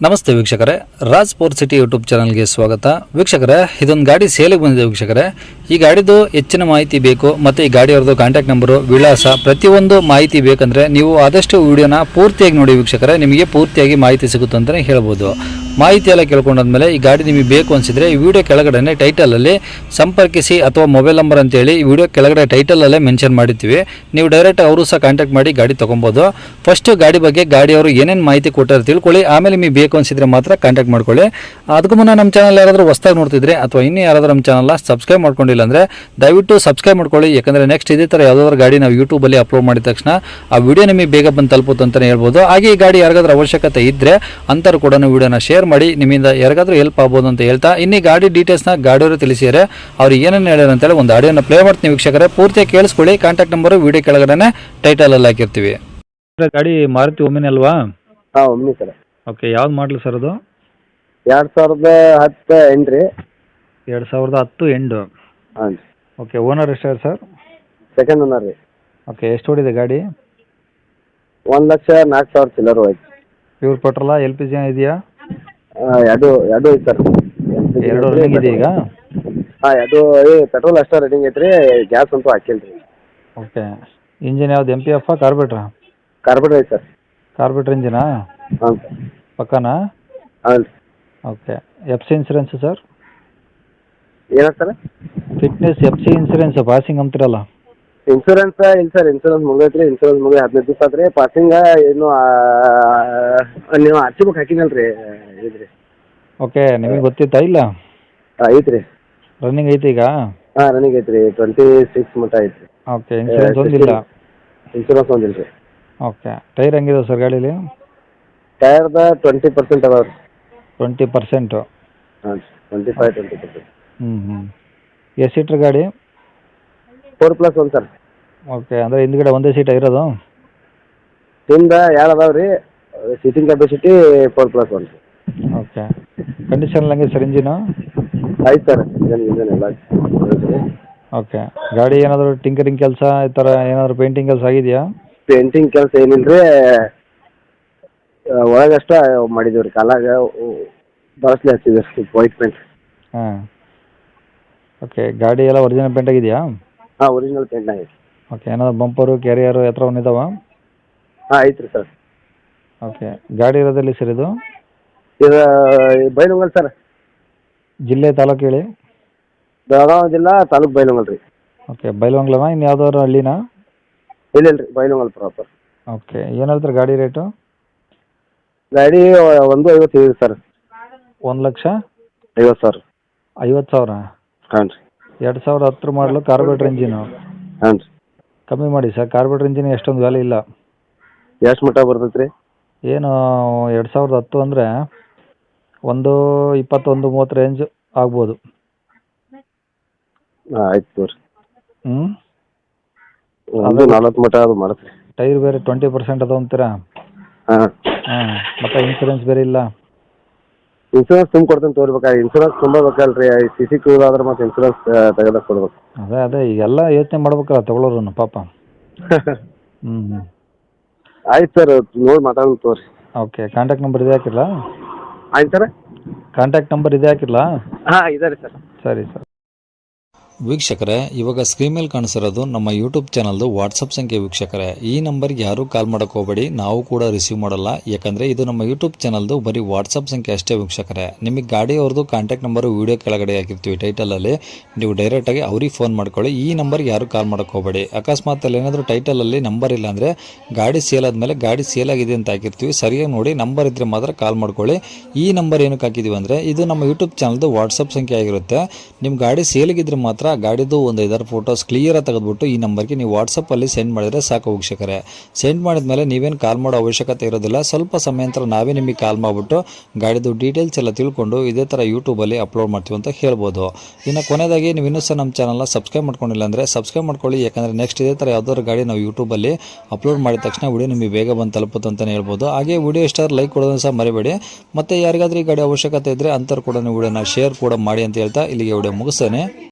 ನಮಸ್ತೆ ವೀಕ್ಷಕರೇ, Raj sport city YouTube ಚಾನಲ್ಗೆ ಸ್ವಾಗತ. ವೀಕ್ಷಕರೇ, ಇದೊಂದು ಗಾಡಿ ಸೇಲಿಗೆ ಬಂದಿದೆ ವೀಕ್ಷಕರೇ. ಈ ಗಾಡಿದು ಹೆಚ್ಚಿನ ಮಾಹಿತಿ ಬೇಕು ಮತ್ತು ಈ ಗಾಡಿಯವ್ರದ್ದು ಕಾಂಟ್ಯಾಕ್ಟ್ ನಂಬರು, ವಿಳಾಸ, ಪ್ರತಿಯೊಂದು ಮಾಹಿತಿ ಬೇಕಂದರೆ ನೀವು ಆದಷ್ಟು ವಿಡಿಯೋನ ಪೂರ್ತಿಯಾಗಿ ನೋಡಿ ವೀಕ್ಷಕರೇ. ನಿಮಗೆ ಪೂರ್ತಿಯಾಗಿ ಮಾಹಿತಿ ಸಿಗುತ್ತೆ ಅಂತಲೇ ಹೇಳ್ಬೋದು. ಮಾಹಿತಿ ಎಲ್ಲ ಕೇಳ್ಕೊಂಡಾದ್ಮೇಲೆ ಈ ಗಾಡಿ ನಿಮಗೆ ಬೇಕು ಅನಿಸಿದರೆ ಈ ವಿಡಿಯೋ ಕೆಳಗಡೆ ಟೈಟಲಲ್ಲಿ ಸಂಪರ್ಕಿಸಿ ಅಥವಾ ಮೊಬೈಲ್ ನಂಬರ್ ಅಂತೇಳಿ ಈ ವಿಡಿಯೋ ಕೆಳಗಡೆ ಟೈಟಲಲ್ಲೇ ಮೆನ್ಷನ್ ಮಾಡಿರ್ತೀವಿ. ನೀವು ಡೈರೆಕ್ಟ್ ಅವರು ಸಹ ಕಾಂಟ್ಯಾಕ್ಟ್ ಮಾಡಿ ಗಾಡಿ ತೊಗೊಬೋದು. ಫಸ್ಟ್ ಗಾಡಿ ಬಗ್ಗೆ ಗಾಡಿಯವರು ಏನೇನು ಮಾಹಿತಿ ಕೊಟ್ಟಾರೆ ತಿಳ್ಕೊಳ್ಳಿ, ಆಮೇಲೆ ನಿಮಗೆ ಬೇಕು ಅನಿಸಿದ್ರೆ ಮಾತ್ರ ಕಾಂಟ್ಯಾಕ್ಟ್ ಮಾಡ್ಕೊಳ್ಳಿ. ಅದಕ್ಕೂ ಮುನ್ನ ನಮ್ಮ ಚಾನಲ್ ಯಾರಾದರೂ ಹೊಸದಾಗಿ ನೋಡ್ತಿದ್ರೆ ಅಥವಾ ಇನ್ನೂ ಯಾರಾದರೂ ನಮ್ಮ ಚಾನಲ್ನ ಸಬ್ಸ್ಕ್ರೈಬ್ ಮಾಡ್ಕೊಂಡಿಲ್ಲ ಅಂದರೆ ದಯವಿಟ್ಟು ಸಬ್ಸ್ಕ್ರೈಬ್ ಮಾಡ್ಕೊಳ್ಳಿ. ಯಾಕಂದರೆ ನೆಕ್ಸ್ಟ್ ಇದೇ ಥರ ಯಾವುದಾದ್ರು ಗಾಡಿ ನಾವು ಯೂಟ್ಯೂಬಲ್ಲಿ ಅಪ್ಲೋಡ್ ಮಾಡಿದ ತಕ್ಷಣ ಆ ವಿಡಿಯೋ ನಿಮಗೆ ಬೇಗ ಬಂದು ತಲುಪುತ್ತೆ ಅಂತಲೇ ಹೇಳ್ಬೋದು. ಹಾಗೆ ಈ ಗಾಡಿ ಯಾರಿಗಾದ್ರೂ ಅವಶ್ಯಕತೆ ಇದ್ದರೆ ಅಂಥವ್ರು ಕೂಡ ವಿಡಿಯೋನ ಶೇರ್ ಮಾಡಿ ನಿಮ್ಮಿಂದ ಯಾರಿಗಾದ್ರೂ ಹೆಲ್ಪ್ ಆಗ್ಬೋದು ಅಂತ ಹೇಳ್ತಾ, ಇನ್ನೀ ಗಾಡಿ ಡೀಟೇಲ್ಸ್ನ ಗಾಡಿಯವರು ತಿಳಿಸಿದರೆ ಅವ್ರು ಏನೇನು ಹೇಳ್ಯಾರ ಅಂತೇಳಿ ಒಂದು ಆಡಿಯೋನ ಪ್ಲೇ ಮಾಡ್ತೀನಿ ವೀಕ್ಷಕರೇ. ಪೂರ್ತಿ ಕೇಳಿಸ್ಕೊಳ್ಳಿ. ಕಾಂಟ್ಯಾಕ್ಟ್ ನಂಬರು ವಿಡಿಯೋ ಕೆಳಗಡೆ ಟೈಟಲಲ್ಲಿ ಹಾಕಿರ್ತೀವಿ. ಗಾಡಿ ಮಾರುತಿ ಒಮ್ಮಿನ ಅಲ್ವಾ? ಹಾಂ, ಒಮ್ಮೆ ಸರ್. ಓಕೆ, ಯಾವ್ದು ಮಾಡಲಿ ಸರ್ ಅದು? 2010 ಎಂಡ್ ರೀ. 2010 ಎಂಡು. ಹಾಂ ರೀ. ಓಕೆ, ಓನರ್ ಎಷ್ಟಾಗಿದೆ ಸರ್? ಸೆಕೆಂಡ್ ಓನರ್ ರೀ. ಓಕೆ, ಎಷ್ಟು ಓಡಿದೆ ಗಾಡಿ? 1,04,000 ಚಿಲ್ಲರ್ ಹೋಯ್ತು. ಪ್ಯೂರ್ ಪೆಟ್ರೋಲಾ, ಎಲ್ ಪಿ ಜಿ ಇದೆಯಾ? ಎರಡು ಐತೆ ಸರ್. ಎರಡು ರನ್ನಿಂಗ್ ಇದೆ ಈಗ? ಹಾಂ, ಎರಡು ಪೆಟ್ರೋಲ್ ಅಷ್ಟೇ ರನ್ನಿಂಗ್ ಐತೆ ರೀ. ಗ್ಯಾಸ್ ಅಂತೂ ಹಾಕಿಲ್ಲ ರೀ. ಓಕೆ, ಇಂಜಿನ್ ಯಾವ್ದು, ಎಮ್ ಪಿ ಎಫ್ ಕಾರ್ಬೇಟ್ರಾ? ಕಾರ್ಬೋರೇಟರ್ ಐತೆ ಸರ್. ಕಾರ್ಬೇಟ್ರ್ ಇಂಜಿನಾ? ಹಾಂ ಸರ್. ಪಕ್ಕನಾ? ಹಾಂ ರೀ. Okay, F C insurance sir? ಏನ sir? Fitness F C insurance passing ಅಂತಿರಲ್ಲ? ಇನ್ಸೂರೆನ್ಸ್ ಇಲ್ಲ ಸರ್. ಇನ್ಸೂರೆನ್ಸ್ ಮುಗಿದೈತೆ ರೀ. ಇನ್ಸೂರೆನ್ಸ್ ಮುಗಿ 15 ದಿವಸ ಆತ್ರಿ. ಪಾಸಿಂಗ ಇನ್ನೂ ನೀವು ಆರ್ ಸಿ ಬುಕ್ ಹಾಕಿನಲ್ಲ ರೀ, ಇದ್ರಿ. ಓಕೆ, ನಿಮಗೆ ಗೊತ್ತಿತ್ತಾ ಇಲ್ಲ? ಐತೆ ರೀ. ರನ್ನಿಂಗ್ ಐತೆ ಈಗ? ಹಾಂ, ರನ್ನಿಂಗ್ ಐತೆ ರೀ. 26 ಮಟ್ಟ ಐತೆ ರೀ. ಓಕೆ, ಇನ್ಸೂರೆನ್ಸ್ ಒಂದಿಲ್ಲ? ಇನ್ಸೂರೆನ್ಸ್ ಒಂದಿಲ್ಲ ರೀ. ಓಕೆ, ಟೈರ್ ಹೆಂಗಿದೆ ಸರ್ ಗಾಡೀಲಿ? ಟೈರ್ದ 20% ಅದಾವೆ ರೀ. 20%? ಹಾಂ, 25-20%. ಎಷ್ಟು ಸೀಟ್ರ್ ಗಾಡಿ? 4+1 ಸರ್. ಓಕೆ, ಅಂದರೆ ಹಿಂದ್ಗಡೆ ಒಂದೇ ಸೀಟ ಇರೋದು? ಹಿಂದೆ ಎರಡು ಅದಾವೆ ರೀ. Seating capacity 4+1. ಓಕೆ, ಕಂಡೀಷನ್ ಹಂಗೆ ಸರ್ ಇಂಜಿನು? ಆಯ್ತು ಸರ್. ಇಂಜನ್ ಎಲ್ಲ ಐತೆ. ಓಕೆ, ಗಾಡಿ ಏನಾದರೂ ಟಿಂಕರಿಂಗ್ ಕೆಲಸ ಈ ಥರ ಏನಾದರೂ ಪೇಂಟಿಂಗ್ ಕೆಲಸ ಆಗಿದೆಯಾ? ಪೇಂಟಿಂಗ್ ಕೆಲಸ ಏನಿಲ್ಲ ರೀ. ಒಳಗಷ್ಟೇ ಮಾಡಿದ್ದೀವಿ ರೀ. ಕಾಲಾಗ ಬಳಸ್ಲಿ ಹಚ್ಚಿದ್ದೀವಿ ವೈಟ್ ಪೇಂಟ್. ಹಾಂ. ಓಕೆ, ಗಾಡಿ ಎಲ್ಲ ಒರಿಜಿನಲ್ ಪೇಂಟ್ ಆಗಿದೆಯಾ? ಹಾಂ, ಒರಿಜಿನಲ್ ಪೇಂಟ್ ಆಗೈತೆ. ಓಕೆ, ಏನಾದರೂ ಬಂಪರು, ಕ್ಯಾರಿಯರು ಹತ್ರ ಒಂದಿದಾವ? ಹಾಂ, ಐತೆ ರೀ ಸರ್. ಓಕೆ, ಗಾಡಿ ಇರೋದಲ್ಲಿ ಸರ್ ಇದು? ಇದು ಬೈಲಹೊಂಗಲ ಸರ್. ಜಿಲ್ಲೆ ತಾಲೂಕು ಹೇಳಿ? ಬೆಳಗಾವಿ ಜಿಲ್ಲಾ, ತಾಲೂಕು ಬೈಲಹೊಂಗಲ ರೀ. ಓಕೆ, ಬೈಲಹೊಂಗಲನಾ ಇನ್ನು ಯಾವ್ದಾದ್ರು ಹಳ್ಳಿನಾ? ಇಲ್ಲ ರೀ, ಬೈಲಹೊಂಗಲ ಪ್ರಾಪರ್. ಓಕೆ, ಏನು ಹೇಳ್ತಾರೆ ಗಾಡಿ ರೇಟು? ಗಾಡಿ 1,50,000 ಇದೆ ಸರ್. 1,50,000? 50,000? ಹಾಂ ರೀ. 2010 ಮಾಡಲು ಕಾರ್ಬೋರೇಟರ್ ಇಂಜಿನು? ಹಾಂ ರೀ. ಕಮ್ಮಿ ಮಾಡಿ ಸರ್, ಕಾರ್ಬೋರೇಟರ್ ಇಂಜಿನ್ ಎಷ್ಟೊಂದು ವ್ಯಾಲ್ಯೂ ಇಲ್ಲ. ಎಷ್ಟು ಮಟ್ಟ ಬರ್ತೈತೆ ರೀ? ಏನು 2010 ಅಂದರೆ 1,20-1,30 ರೇಂಜ್ ಆಗ್ಬೋದು. ಹಾಂ, ಆಯ್ತು ತೋರಿ. 40 ಮಟ್ಟ ಅದು ಮಾಡುತ್ತೆ. ಟೈರ್ ಬೇರೆ 20% ಅದಾವ ಅಂತೀರಾ? ಹಾಂ. ಹಾಂ, ಮತ್ತು ಇನ್ಸೂರೆನ್ಸ್ ಬೇರೆ ಇಲ್ಲ? ಇನ್ಸೂರೆನ್ಸ್ ತುಂಬ ಕೊಡ್ತೀನಿ ತೋರ್ಬೇಕಾದ್ರೆ. ಇನ್ಸೂರೆನ್ಸ್ ತುಂಬ ಬೇಕಲ್ಲ ರೀ. CC ಕ್ಯೂರ್ ಆದ್ರೆ ಮತ್ತೆ ಇನ್ಸೂರೆನ್ಸ್ ತೆಗೆದಕ್ಕೆ ಕೊಡ್ಬೇಕು. ಅದೇ ಈಗೆಲ್ಲ ಯೋಚನೆ ಮಾಡ್ಬೇಕಲ್ಲ ತಗೊಳ್ಳೋರು ಪಾಪ. ಆಯ್ತು ಸರ್, ನೋಡಿ ಮಾತಾಡೋಣ ತೋರಿ. ಓಕೆ, ಕಾಂಟ್ಯಾಕ್ಟ್ ನಂಬರ್ ಇದೆ ಹಾಕಿರಲಾ? ಆಯ್ತು ಸರ್. ಕಾಂಟ್ಯಾಕ್ಟ್ ನಂಬರ್ ಇದೆ ಹಾಕಿರಲಾ? ಹಾಂ, ಇದೆ ಸರ್. ಸರಿ ಸರ್. ವೀಕ್ಷಕರೇ, ಇವಾಗ ಸ್ಕ್ರೀನ್ ಮೇಲೆ ಕಾಣಿಸಿರೋದು ನಮ್ಮ ಯೂಟ್ಯೂಬ್ ಚಾನಲ್ದು ವಾಟ್ಸಪ್ ಸಂಖ್ಯೆ ವೀಕ್ಷಕರೇ. ಈ ನಂಬರ್ಗೆ ಯಾರೂ ಕಾಲ್ ಮಾಡೋಕ್ಕೆ ಹೋಗಬೇಡಿ, ನಾವು ಕೂಡ ರಿಸೀವ್ ಮಾಡಲ್ಲ. ಯಾಕಂದರೆ ಇದು ನಮ್ಮ ಯೂಟ್ಯೂಬ್ ಚಾನಲ್ದು ಬರೀ ವಾಟ್ಸಪ್ ಸಂಖ್ಯೆ ಅಷ್ಟೇ ವೀಕ್ಷಕರೇ. ನಿಮಗೆ ಗಾಡಿಯವ್ರದ್ದು ಕಾಂಟ್ಯಾಕ್ಟ್ ನಂಬರು ವೀಡಿಯೋ ಕೆಳಗಡೆ ಹಾಕಿರ್ತೀವಿ ಟೈಟಲಲ್ಲಿ, ನೀವು ಡೈರೆಕ್ಟಾಗಿ ಅವ್ರಿಗೆ ಫೋನ್ ಮಾಡ್ಕೊಳ್ಳಿ. ಈ ನಂಬರ್ಗೆ ಯಾರೂ ಕಾಲ್ ಮಾಡೋಕ್ಕೆ ಹೋಗಬೇಡಿ. ಅಕಸ್ಮಾತ್ ಅಲ್ಲಿ ಏನಾದರೂ ಟೈಟಲಲ್ಲಿ ನಂಬರ್ ಇಲ್ಲ ಅಂದರೆ ಗಾಡಿ ಸೇಲ್ ಆದಮೇಲೆ ಗಾಡಿ ಸೇಲ್ ಆಗಿದೆ ಅಂತ ಹಾಕಿರ್ತೀವಿ, ಸರಿಯಾಗಿ ನೋಡಿ ನಂಬರ್ ಇದ್ದರೆ ಮಾತ್ರ ಕಾಲ್ ಮಾಡ್ಕೊಳ್ಳಿ. ಈ ನಂಬರ್ ಏನಕ್ಕೆ ಹಾಕಿದ್ದೀವಿ ಅಂದರೆ ಇದು ನಮ್ಮ ಯೂಟ್ಯೂಬ್ ಚಾನಲ್ದು ವಾಟ್ಸಪ್ ಸಂಖ್ಯೆ ಆಗಿರುತ್ತೆ. ನಿಮ್ಮ ಗಾಡಿ ಸೇಲಿಗಿದ್ರೆ ಮಾತ್ರ ಗಾಡಿದು ಒಂದು 5 ಫೋಟೋಸ್ ಕ್ಲಿಯರಾಗಿ ತೆಗೆದುಬಿಟ್ಟು ಈ ನಂಬರ್ಗೆ ನೀವು ವಾಟ್ಸಪ್ಪಲ್ಲಿ ಸೆಂಡ್ ಮಾಡಿದರೆ ಸಾಕು ವೀಕ್ಷಕರೇ. ಸೆಂಡ್ ಮಾಡಿದ್ಮೇಲೆ ನೀವೇನು ಕಾಲ್ ಮಾಡೋ ಅವಶ್ಯಕತೆ ಇರೋದಿಲ್ಲ. ಸ್ವಲ್ಪ ಸಮಯ ನಂತರ ನಾವೇ ನಿಮಗೆ ಕಾಲ್ ಮಾಡಿಬಿಟ್ಟು ಗಾಡಿದು ಡೀಟೇಲ್ಸ್ ಎಲ್ಲ ತಿಳ್ಕೊಂಡು ಇದೇ ಥರ ಯೂಟ್ಯೂಬಲ್ಲಿ ಅಪ್ಲೋಡ್ ಮಾಡ್ತೀವಿ ಅಂತ ಹೇಳ್ಬೋದು. ಇನ್ನು ಕೊನೆಯದಾಗಿ ನೀವು ಇನ್ನೂ ಸಹ ನಮ್ಮ ಚಾನಲ್ನ ಸಬ್ಸ್ಕ್ರೈಬ್ ಮಾಡ್ಕೊಂಡಿಲ್ಲ ಅಂದರೆ ಸಬ್ಸ್ಕ್ರೈಬ್ ಮಾಡ್ಕೊಳ್ಳಿ. ಯಾಕಂದರೆ ನೆಕ್ಸ್ಟ್ ಇದೇ ಥರ ಯಾವ್ದಾದ್ರು ಗಾಡಿ ನಾವು ಯೂಟ್ಯೂಬಲ್ಲಿ ಅಪ್ಲೋಡ್ ಮಾಡಿದ ತಕ್ಷಣ ವಿಡಿಯೋ ನಿಮಗೆ ಬೇಗ ಬಂದು ತಲುಪುತ್ತೆ ಅಂತಲೇ ಹೇಳ್ಬೋದು. ಹಾಗೆ ವಿಡಿಯೋ ಇಷ್ಟಾದ್ರೆ ಲೈಕ್ ಕೊಡೋದನ್ನು ಸಹ ಮರಿಬೇಡಿ. ಮತ್ತು ಯಾರಿಗಾದ್ರೂ ಈ ಗಾಡಿ ಅವಶ್ಯಕತೆ ಇದ್ದರೆ ಅಂಥವ್ರು ಕೂಡ ನೀವು ವಿಡಿಯೋನ ಶೇರ್ ಕೂಡ ಮಾಡಿ ಅಂತ ಹೇಳ್ತಾ ಇಲ್ಲಿಗೆ ವಿಡಿಯೋ ಮುಗಿಸ್ತೇನೆ.